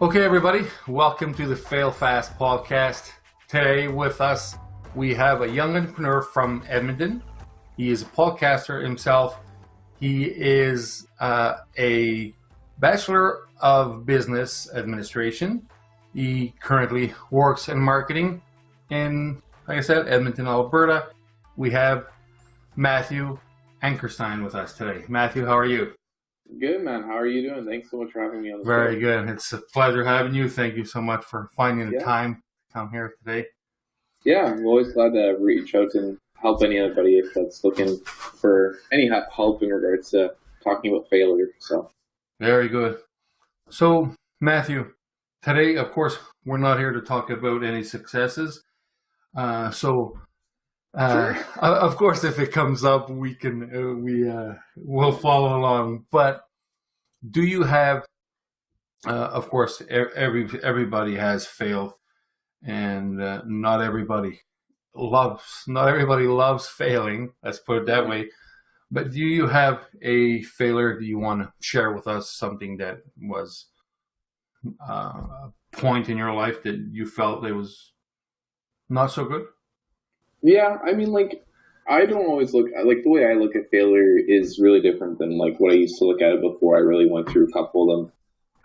Okay, everybody, welcome to the Fail Fast podcast. Today with us, we have a young entrepreneur from Edmonton. He is a podcaster himself. He is a Bachelor of Business Administration. He currently works in marketing in, like I said, Edmonton, Alberta. We have Matthew Ankerstein with us today. Matthew, how are you? Good, man. How are you doing? Thanks so much for having me on the show. Very good. It's a pleasure having you. Thank you so much for finding the time to come here today. Yeah, I'm always glad to reach out and help anybody that's looking for any help in regards to talking about failure. So, very good. So, Matthew, today, of course, we're not here to talk about any successes. Sure. Of course, if it comes up, we'll follow along. But do you have? Of course, everybody has failed, and not everybody loves failing. Let's put it that way. But do you have a failure? Do you want to share with us something that was a point in your life that you felt it was not so good? Yeah, I mean, I don't always look at, the way I look at failure is really different than, what I used to look at it before I really went through a couple of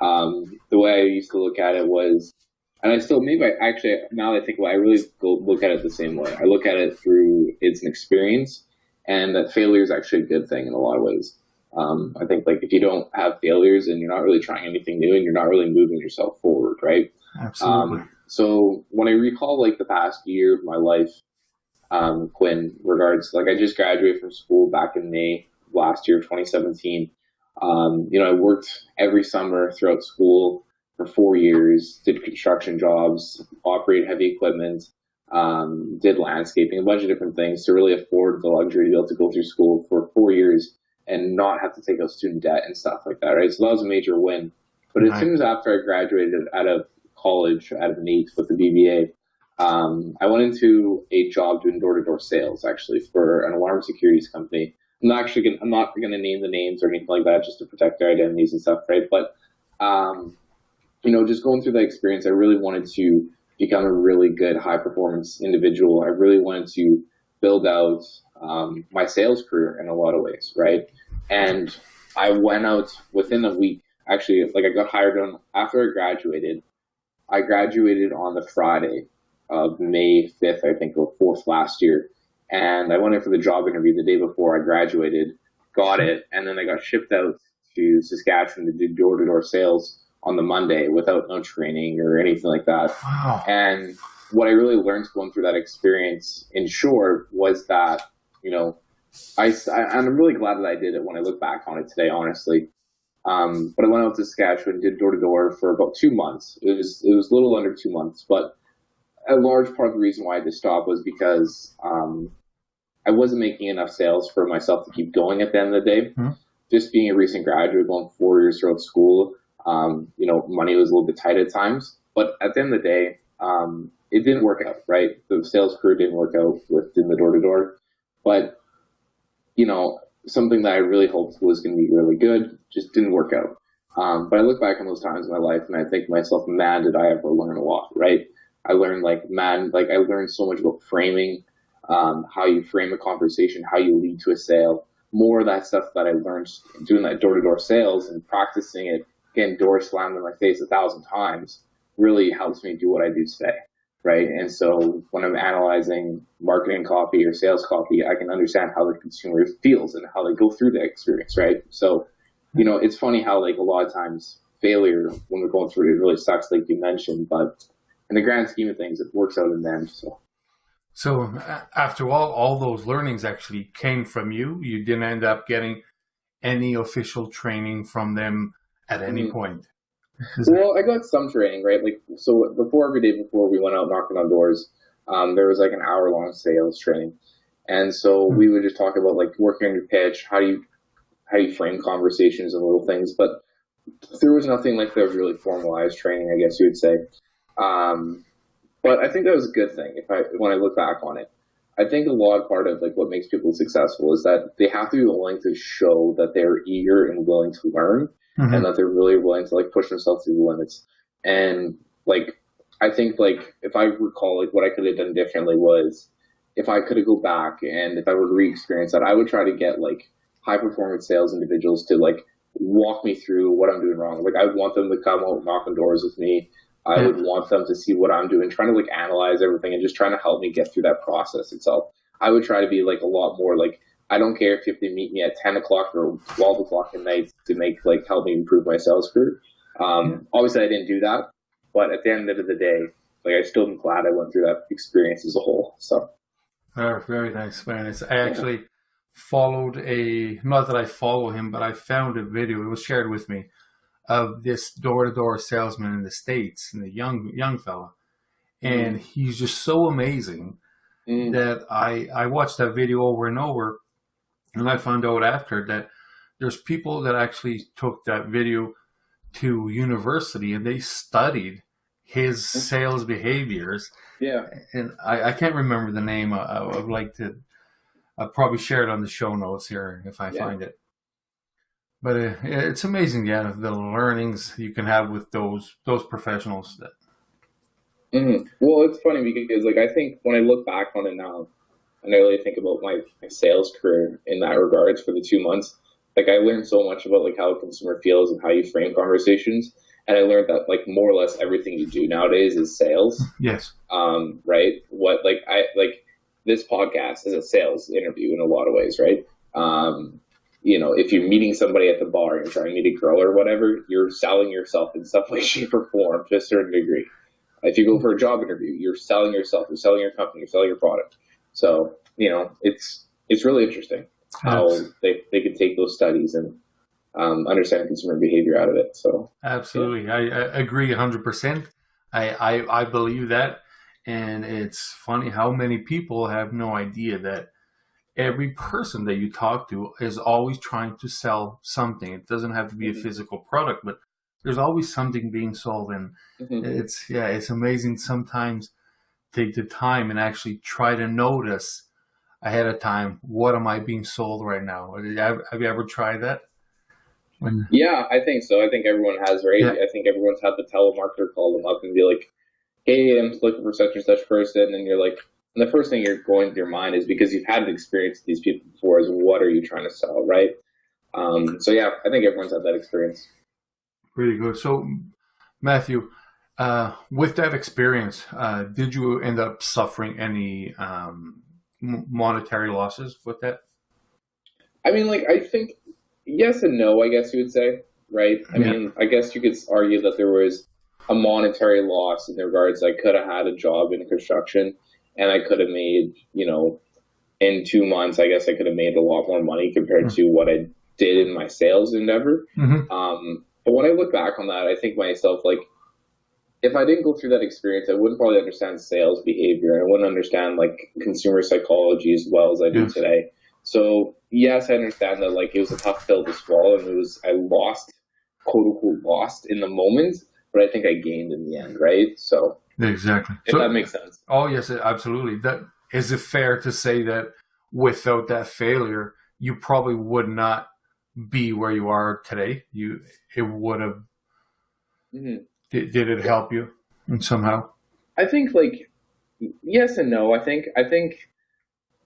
them. The way I used to look at it was, and I still, now that I think about it, I really look at it the same way. I look at it through it's an experience, and that failure is actually a good thing in a lot of ways. I think, if you don't have failures and you're not really trying anything new and you're not really moving yourself forward, right? Absolutely. So when I recall, the past year of my life, Quin, regards, I just graduated from school back in May last year, 2017. I worked every summer throughout school for 4 years, did construction jobs, operated heavy equipment, did landscaping, a bunch of different things to really afford the luxury to be able to go through school for 4 years and not have to take out student debt and stuff like that, right? So that was a major win. But as soon as after I graduated out of college, out of NEAT with the BBA, I went into a job doing door-to-door sales, actually, for an alarm securities company. I'm not going to name the names or anything like that, just to protect their identities and stuff, right? But, just going through that experience, I really wanted to become a really good high-performance individual. I really wanted to build out my sales career in a lot of ways, right? And I went out within a week. Actually, I got hired on after I graduated. I graduated on the Friday of May 5th, I think, or 4th last year. And I went in for the job interview the day before I graduated, got it, and then I got shipped out to Saskatchewan to do door-to-door sales on the Monday without no training or anything like that. Wow. And what I really learned going through that experience, in short, was that, I'm really glad that I did it when I look back on it today, honestly. But I went out to Saskatchewan, did door-to-door for about 2 months. It was a little under 2 months, but a large part of the reason why I had to stop was because I wasn't making enough sales for myself to keep going at the end of the day. Mm-hmm. Just being a recent graduate, going 4 years throughout school, money was a little bit tight at times. But at the end of the day, it didn't work out, right? The sales career didn't work out within the door-to-door. But, something that I really hoped was going to be really good just didn't work out. But I look back on those times in my life and I think to myself, man, did I ever learn a lot, right? I learned I learned so much about framing, how you frame a conversation, how you lead to a sale, more of that stuff that I learned doing that door-to-door sales and practicing it, getting doors slammed in my face 1,000 times really helps me do what I do today, right? And so when I'm analyzing marketing copy or sales copy, I can understand how the consumer feels and how they go through the experience, right? So, it's funny how a lot of times failure when we're going through it really sucks, like you mentioned, but in the grand scheme of things, it works out in the end. So after all those learnings actually came from you. You didn't end up getting any official training from them at any point. Well, I got some training, right? So every day before we went out knocking on doors, there was an hour-long sales training. And so we would just talk about working on your pitch, how do you frame conversations and little things. But there was nothing like that was really formalized training, I guess you would say. But I think that was a good thing when I look back on it. I think a lot part of what makes people successful is that they have to be willing to show that they're eager and willing to learn, and that they're really willing to push themselves to the limits. And like, I think like if I recall, like what I could have done differently was if I could have go back and if I would re-experience that, I would try to get like high performance sales individuals to like walk me through what I'm doing wrong. Like I would want them to come out, knock on doors with me. I Yeah. would want them to see what I'm doing, trying to like analyze everything and just trying to help me get through that process itself. I would try to be like a lot more like, I don't care if you have to meet me at 10 o'clock or 12 o'clock at night to make like help me improve my sales career. Obviously I didn't do that, but at the end of the day, like I still am glad I went through that experience as a whole. So Very nice, very nice. I actually followed not that I follow him, but I found a video, it was shared with me, of this door-to-door salesman in the States, and the young fella. And he's just so amazing that I watched that video over and over, and I found out after that there's people that actually took that video to university and they studied his sales behaviors. yeah. And I can't remember the name. I would like to I'll probably share it on the show notes here if I find it. But it's amazing, the learnings you can have with those professionals. Well, it's funny because like I think when I look back on it now, and I really think about my sales career in that regards for the 2 months, like I learned so much about like how a consumer feels and how you frame conversations. And I learned that like more or less everything you do nowadays is sales. Yes. Right. What like I like this podcast is a sales interview in a lot of ways, right? You know, if you're meeting somebody at the bar and you're trying to grow or whatever, you're selling yourself in some way, shape, or form to a certain degree. If you go for a job interview, you're selling yourself, you're selling your company, you're selling your product. So, you know, it's really interesting how they could take those studies and understand consumer behavior out of it. So absolutely, I agree 100%. I believe that, and it's funny how many people have no idea that every person that you talk to is always trying to sell something. It doesn't have to be a physical product, but there's always something being sold, and it's amazing sometimes take the time and actually try to notice ahead of time, what am I being sold right now? Have you ever tried that? Yeah, I think so. I think everyone has, right? Yeah. I think everyone's had the telemarketer call them up and be like, hey, I'm looking for such and such person. And you're like, and the first thing you're going through your mind is because you've had an experience with these people before is what are you trying to sell, right? So yeah, I think everyone's had that experience. Really good. So, Matthew, with that experience, did you end up suffering any monetary losses with that? I mean, like, I think yes and no, I guess you would say, right? I mean, I guess you could argue that there was a monetary loss in regards I could have had a job in construction and I could have made, you know, in 2 months, I guess I could have made a lot more money compared to what I did in my sales endeavor. But when I look back on that, I think myself, like, if I didn't go through that experience, I wouldn't probably understand sales behavior. I wouldn't understand like consumer psychology as well as I do today. So yes, I understand that like it was a tough pill to swallow, and I lost, quote unquote, lost in the moment, but I think I gained in the end, right? So exactly. If that makes sense. Oh yes, absolutely. Is it fair to say that without that failure, you probably would not be where you are today? It would have. Did it help you somehow? I think like yes and no. I think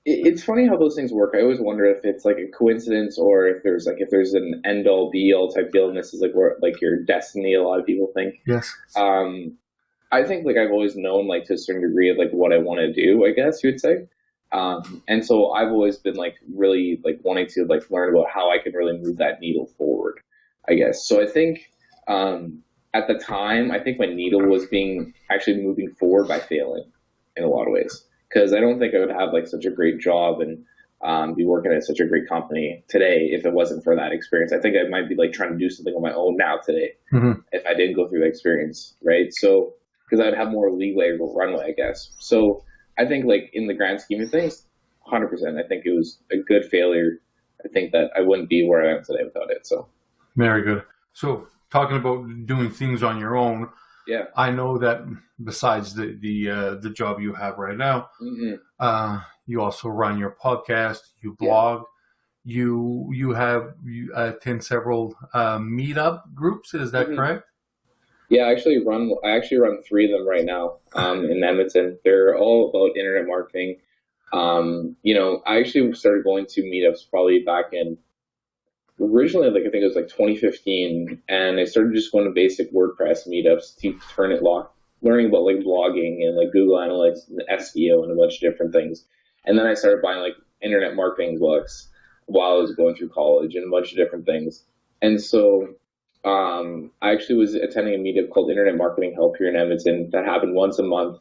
it's funny how those things work. I always wonder if it's like a coincidence or if there's an end all be all type deal, and this is like where like your destiny. A lot of people think. Yes. I think like I've always known like to a certain degree of like what I want to do, I guess you would say. And so I've always been like really like wanting to like learn about how I can really move that needle forward, I guess. So I think at the time, I think my needle was being actually moving forward by failing in a lot of ways, because I don't think I would have like such a great job and be working at such a great company today if it wasn't for that experience. I think I might be like trying to do something on my own now today if I didn't go through the experience, right? So because I'd have more leeway or runway, I guess. So I think like in the grand scheme of things, 100%, I think it was a good failure. I think that I wouldn't be where I am today without it. So very good. So talking about doing things on your own, I know that besides the job you have right now, you also run your podcast, you blog, you attend several meetup groups. Is that correct? Yeah, I actually run three of them right now, in Edmonton. They're all about internet marketing. I actually started going to meetups probably back in originally, like I think it was like 2015, and I started just going to basic WordPress meetups to turn it learning about like blogging and like Google Analytics and SEO and a bunch of different things. And then I started buying like internet marketing books while I was going through college and a bunch of different things. And so I actually was attending a meetup called Internet Marketing Help here in Edmonton that happened once a month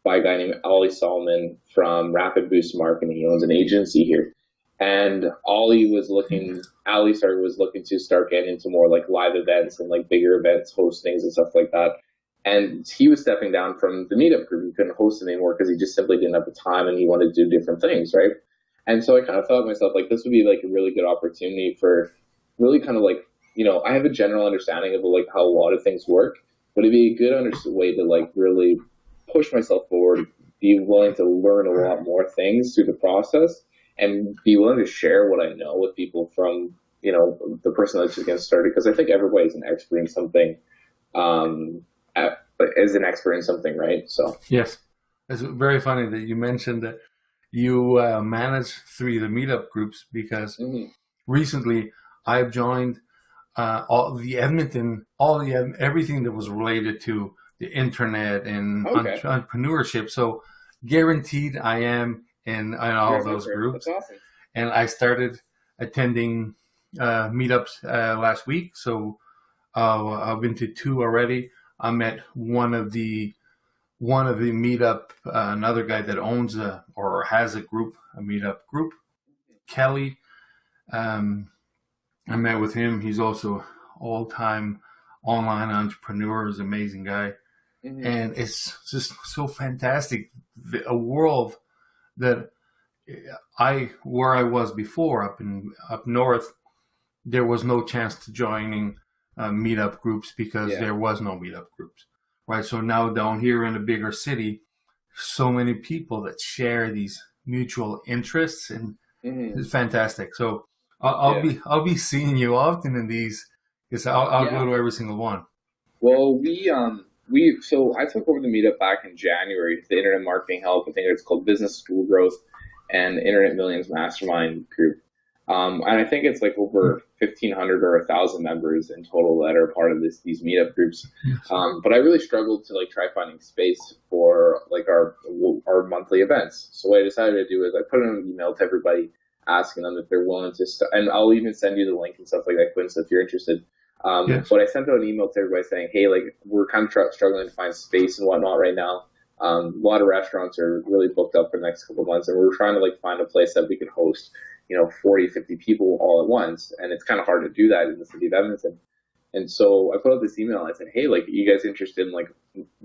by a guy named Ollie Solomon from Rapid Boost Marketing. He owns an agency here. And was looking to start getting into more like live events and like bigger events, hostings and stuff like that. And he was stepping down from the meetup group. He couldn't host it anymore because he just simply didn't have the time and he wanted to do different things, right? And so I kind of thought to myself, like, this would be like a really good opportunity for really kind of like, I have a general understanding of like how a lot of things work, but it'd be a good way to like really push myself forward, be willing to learn a lot more things through the process, and be willing to share what I know with people from, the person that's just getting started. Because I think everybody's an expert in something, is an expert in something, right? So yes, it's very funny that you mentioned that you manage three of the meetup groups because recently I've joined everything that was related to the internet and entrepreneurship. So guaranteed I am in all of those groups. That's awesome. And I started attending meetups last week. So I've been to two already. I met one of the meetup, another guy that owns or has a meetup group, Kelly. I met with him. He's also all-time online entrepreneur. He's an amazing guy. And it's just so fantastic. A world that where I was before up north, there was no chance to joining meetup groups because there was no meetup groups, right? So now down here in a bigger city, so many people that share these mutual interests, and it's fantastic. So I'll be seeing you often in these, because I'll go to every single one. Well, so I took over the meetup back in January, the Internet Marketing Help. I think it's called Business School Growth and Internet Millions Mastermind group. And I think it's like over 1,500 or 1,000 members in total that are part of these meetup groups. But I really struggled to like try finding space for like our monthly events. So what I decided to do is I put in an email to everybody asking them if they're willing to and I'll even send you the link and stuff like that, Quin, so if you're interested. But I sent out an email to everybody saying, hey, like, we're kind of struggling to find space and whatnot right now. A lot of restaurants are really booked up for the next couple of months, and we're trying to like find a place that we can host 40, 50 people all at once, and it's kind of hard to do that in the city of Edmonton. And so I put out this email. I said, hey, like, are you guys interested in like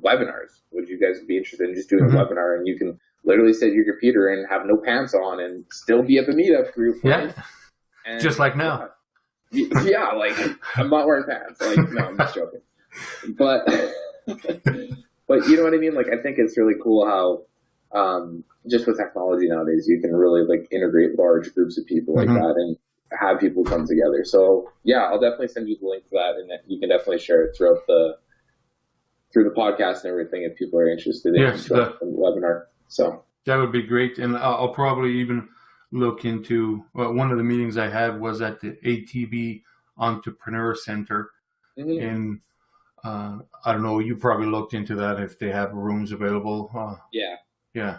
webinars? Would you guys be interested in just doing a webinar, and you can literally sit at your computer and have no pants on and still be at the meetup group, right? And just like now. Yeah, like, I'm not wearing pants. Like, no, I'm just joking. But you know what I mean? Like, I think it's really cool how just with technology nowadays, you can really like integrate large groups of people like that and have people come together. So yeah, I'll definitely send you the link for that, and you can definitely share it through the podcast and everything if people are interested in the webinar. So that would be great, and I'll probably even look into one of the meetings I had was at the ATB Entrepreneur Center, and I don't know. You probably looked into that if they have rooms available. Yeah.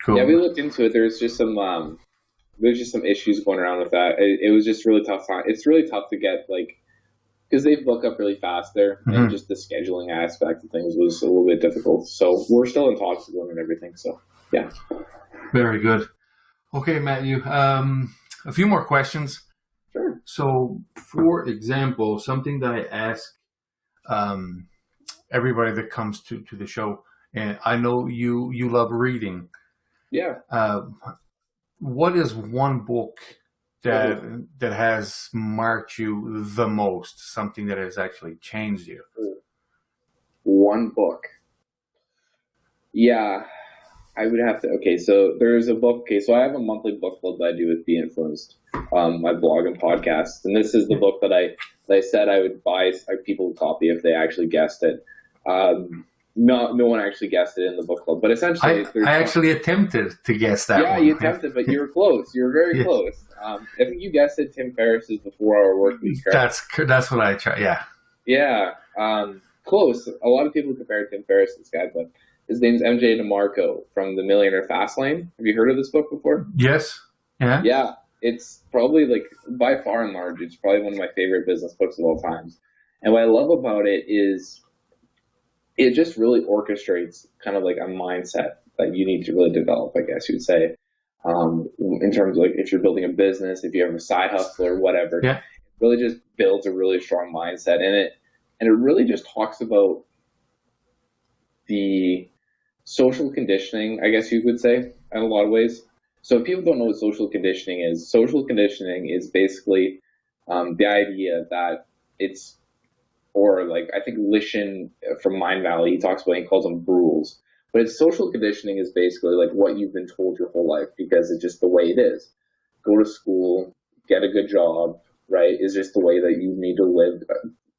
Cool. Yeah, we looked into it. There's just some issues going around with that. It was just really tough. It's really tough to get like, because they book up really fast there, and just the scheduling aspect of things was a little bit difficult. So we're still in talks with them and everything. So yeah. Very good. Okay, Matthew. A few more questions. Sure. So, for example, something that I ask everybody that comes to the show, and I know you love reading. Yeah. What is one book that has marked you the most? Something that has actually changed you? One book. Yeah. I would have to. Okay, so there's a book. Okay, so I have a monthly book club that I do with Be Influenced, my blog and podcast, and this is the book that I said I would buy people a copy if they actually guessed it. No one actually guessed it in the book club, but essentially, I actually attempted to guess that yeah, one. you attempted, but you were close. You were very close. I think you guessed it. Tim Ferriss's The 4 Hour Work Week. That's what I try. Yeah. Yeah. Close. A lot of people compare Tim Ferriss to this guy, but his name's MJ DeMarco from The Millionaire Fastlane. Have you heard of this book before? Yes. Yeah. Yeah. It's probably like by far and large, it's probably one of my favorite business books of all times. And what I love about it is it just really orchestrates kind of like a mindset that you need to really develop, I guess you'd say, in terms of like if you're building a business, if you have a side hustle or whatever. Yeah. It really just builds a really strong mindset in it. And it really just talks about the social conditioning, I guess you could say, in a lot of ways. So if people don't know what social conditioning is basically the idea that it's, or like I think Lishan from Mind Valley, he talks about, he calls them rules. But it's social conditioning is basically like what you've been told your whole life because it's just the way it is. Go to school, get a good job, right? Is just the way that you need to live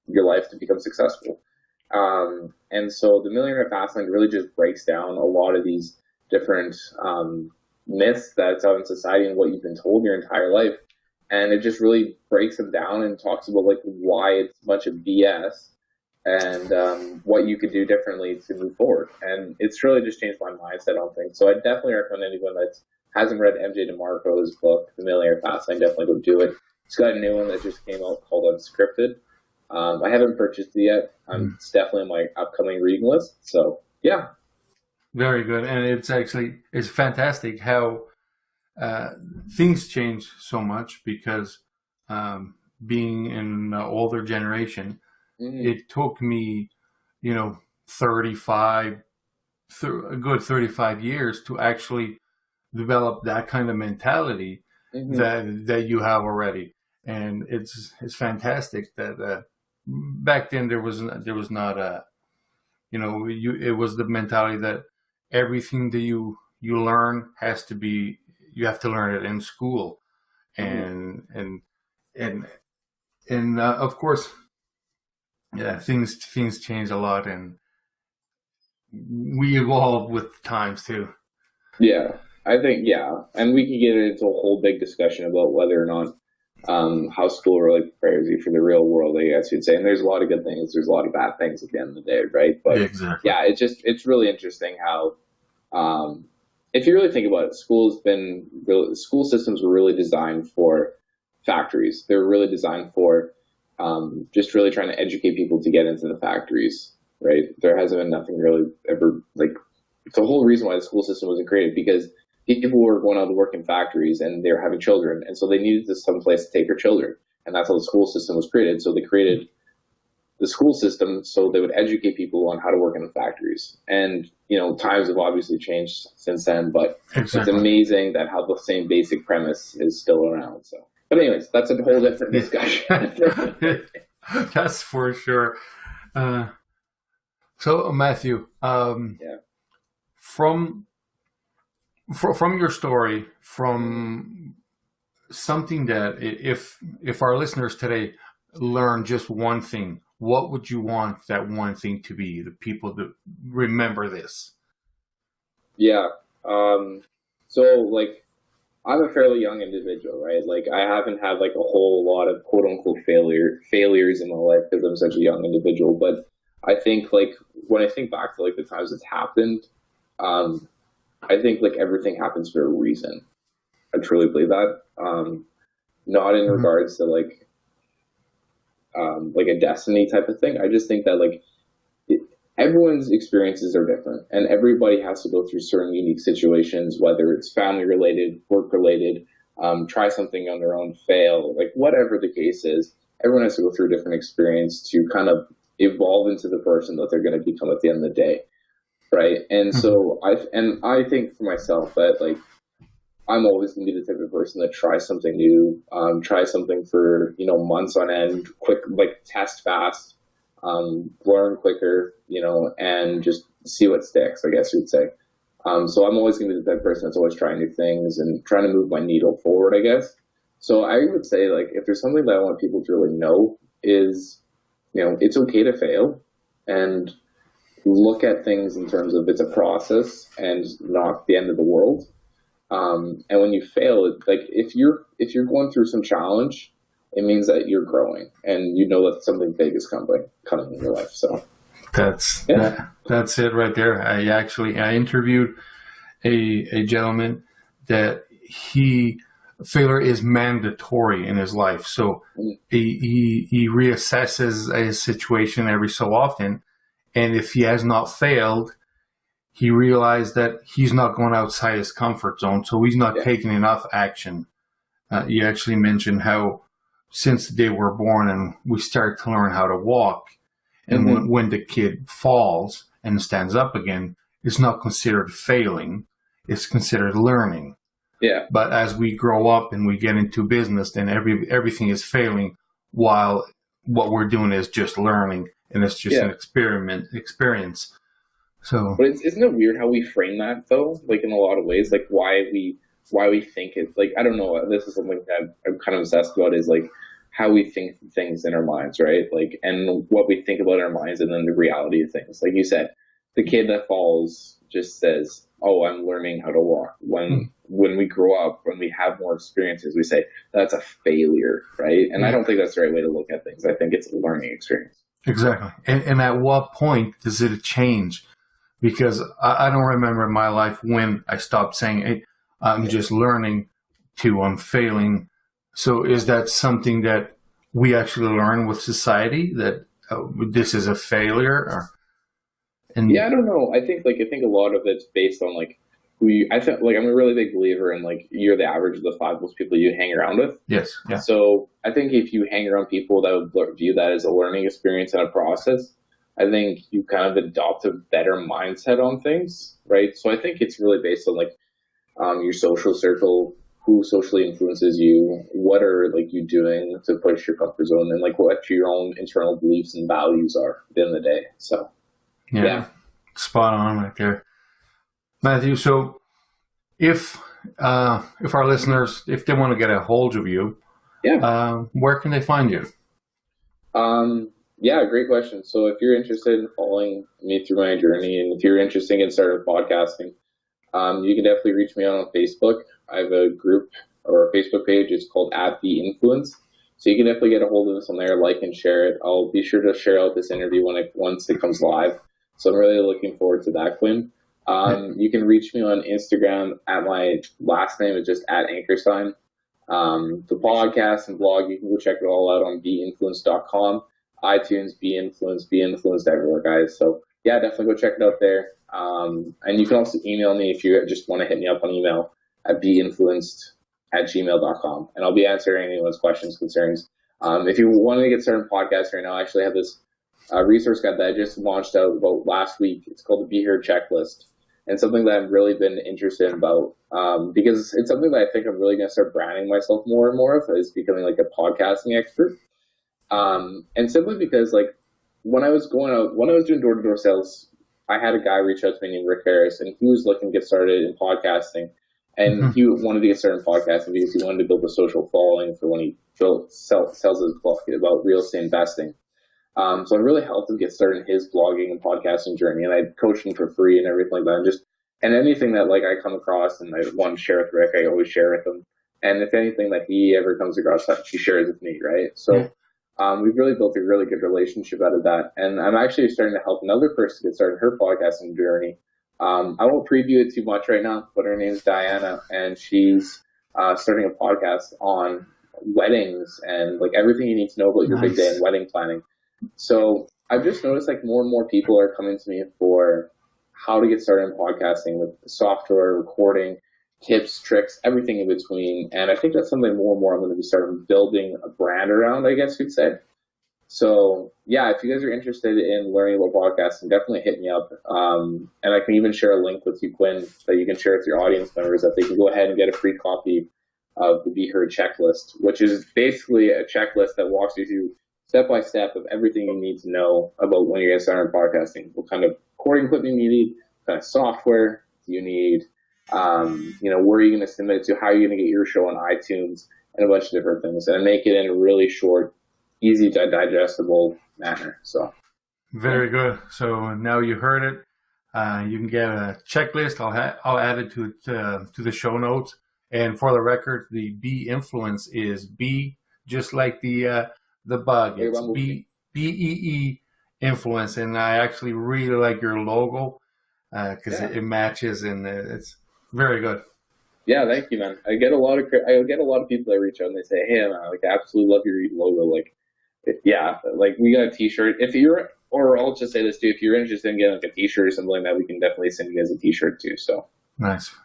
your life to become successful. And so the Millionaire Fastlane really just breaks down a lot of these different myths that's out in society and what you've been told your entire life. And it just really breaks them down and talks about like why it's a bunch of BS and what you could do differently to move forward. And it's really just changed my mindset on things. So I definitely recommend anyone that hasn't read MJ DeMarco's book, The Millionaire Fastlane, definitely go do it. He's got a new one that just came out called Unscripted. I haven't purchased it yet. It's definitely on my upcoming reading list. So yeah. Very good. And it's fantastic how things change so much because being in an older generation, it took me, 35 years to actually develop that kind of mentality that you have already. And it's fantastic that back then there was not a, it was the mentality that everything that you learn has to be, you have to learn it in school, and of course, yeah, things change a lot, and we evolve with times too. Yeah, I think and we can get into a whole big discussion about whether or not how school really prepares you for the real world, I guess you'd say. And there's a lot of good things, there's a lot of bad things at the end of the day, right? But exactly. Yeah, it's really interesting how if you really think about it, school systems were really designed for factories. They were really designed for just really trying to educate people to get into the factories, right? There hasn't been nothing really ever like, it's the whole reason why the school system wasn't created, because people were going out to work in factories and they were having children, and so they needed some place to take their children, and that's how the school system was created. So they created the school system so they would educate people on how to work in the factories. And times have obviously changed since then, but It's amazing that how the same basic premise is still around. So, but anyways, that's a whole different discussion. That's for sure. So Matthew, from your story, from something that if our listeners today learn just one thing, what would you want that one thing to be? The people that remember this. Yeah. So like, I'm a fairly young individual, right? Like I haven't had like a whole lot of quote unquote failures in my life because I'm such a young individual. But I think like when I think back to like the times it's happened, I think like everything happens for a reason. I truly believe that. Not in regards to like a destiny type of thing. I just think that like everyone's experiences are different, and everybody has to go through certain unique situations, whether it's family related, work related, try something on their own, fail, like whatever the case is. Everyone has to go through a different experience to kind of evolve into the person that they're going to become at the end of the day. Right. And so I think for myself that like, I'm always going to be the type of person that tries something new, try something for, months on end, quick, like test fast, learn quicker, and just see what sticks, I guess you'd say. So I'm always going to be the type of person that's always trying new things and trying to move my needle forward, I guess. So I would say, like, if there's something that I want people to really know is, it's okay to fail, and look at things in terms of it's a process and not the end of the world. And when you fail, like if you're going through some challenge, it means that you're growing, and you know that something big is coming in your life. So that's yeah. that's it right there. I interviewed a gentleman that failure is mandatory in his life. So he reassesses his situation every so often, and if he has not failed, he realized that he's not going outside his comfort zone, so he's not taking enough action. You actually mentioned how since the day we're born and we start to learn how to walk, and when the kid falls and stands up again, it's not considered failing, it's considered learning. Yeah. But as we grow up and we get into business, then everything is failing, while what we're doing is just learning, and it's just an experience. So, but isn't it weird how we frame that though? Like in a lot of ways, like why we think it. Like I don't know. This is something that I'm kind of obsessed about. Is like how we think things in our minds, right? Like and what we think about in our minds, and then the reality of things. Like you said, the kid that falls just says, "Oh, I'm learning how to walk." When we grow up, when we have more experiences, we say that's a failure, right? And I don't think that's the right way to look at things. I think it's a learning experience. Exactly. And at what point does it change? Because I don't remember in my life when I stopped saying, hey, I'm just learning to I'm failing. So is that something that we actually learn with society, that this is a failure? Yeah, I don't know. I think a lot of it's based on like I think like I'm a really big believer in like you're the average of the five most people you hang around with. Yes. Yeah. So I think if you hang around people that would view that as a learning experience and a process, I think you kind of adopt a better mindset on things, right? So I think it's really based on like your social circle, who socially influences you, what are like you doing to push your comfort zone, and like what your own internal beliefs and values are at the end of the day. So yeah. Spot on right there, Matthew. So if our listeners, if they want to get a hold of you, where can they find you? Yeah, great question. So if you're interested in following me through my journey, and if you're interested in starting podcasting, you can definitely reach me on Facebook. I have a group or a Facebook page. It's called @BeInfluence. So you can definitely get a hold of us on there, like and share it. I'll be sure to share out this interview once it comes live. So I'm really looking forward to that, Quin. You can reach me on Instagram at my last name. It's just @Ankerstein. The podcast and blog, you can go check it all out on beinfluenced.com. iTunes, Be Influenced everywhere, guys. So yeah, definitely go check it out there. And you can also email me if you just want to hit me up on email at beinfluenced@gmail.com, and I'll be answering anyone's questions, concerns. If you want to get started in podcasting right now, I actually have this resource guide that I just launched out about last week. It's called the Be Here Checklist, and something that I've really been interested about because it's something that I think I'm really going to start branding myself more and more of, is becoming like a podcasting expert. And simply because like when I was doing door-to-door sales, I had a guy reach out to me named Rick Harris, and he was looking to get started in podcasting, and he wanted to get started in podcasting because he wanted to build a social following for when he sells his book about real estate investing. So I really helped him get started in his blogging and podcasting journey, and I coached him for free and everything like that. And anything that like I come across and I want to share with Rick, I always share with him. And if anything that he ever comes across, that he shares with me, right? So we've really built a really good relationship out of that. And I'm actually starting to help another person get started her podcasting journey. I won't preview it too much right now, but her name is Diana, and she's starting a podcast on weddings and like everything you need to know about your big day and wedding planning. So I've just noticed like more and more people are coming to me for how to get started in podcasting with software, recording, tips, tricks, everything in between. And I think that's something more and more I'm going to be starting building a brand around, I guess you'd say. So yeah, if you guys are interested in learning about podcasting, definitely hit me up. And I can even share a link with you, Quin, that you can share with your audience members, that they can go ahead and get a free copy of the Be Heard checklist, which is basically a checklist that walks you through step by step of everything you need to know about when you're going to start podcasting. What kind of recording equipment you need, what kind of software, do you need? Where are you going to submit it to? How are you going to get your show on iTunes? And a bunch of different things, and make it in a really short, easy to digestible manner. So very good. So now you heard it. You can get a checklist. I'll add it to the show notes. And for the record, the B influence is B, just like the bug. It's BEE influence, and I actually really like your logo because it matches, and it's very good. Yeah, thank you, man. I get a lot of people that reach out and they say, "Hey, man, I absolutely love your logo." We got a T-shirt. Or I'll just say this too: if you're interested in getting a T-shirt or something like that, we can definitely send you guys a T-shirt too. So nice.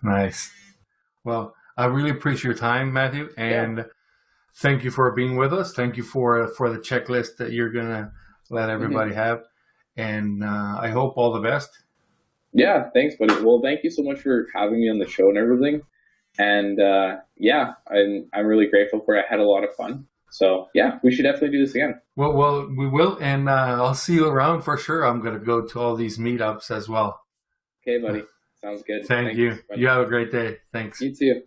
Well, I really appreciate your time, Matthew, and thank you for being with us. Thank you for the checklist that you're gonna let everybody have, and I hope all the best. Yeah, thanks, buddy. Well, thank you so much for having me on the show and everything. And I'm really grateful for it. I had a lot of fun. So we should definitely do this again. Well, we will, and I'll see you around for sure. I'm going to go to all these meetups as well. Okay, buddy. Sounds good. Thank you. Buddy. You have a great day. Thanks. You too.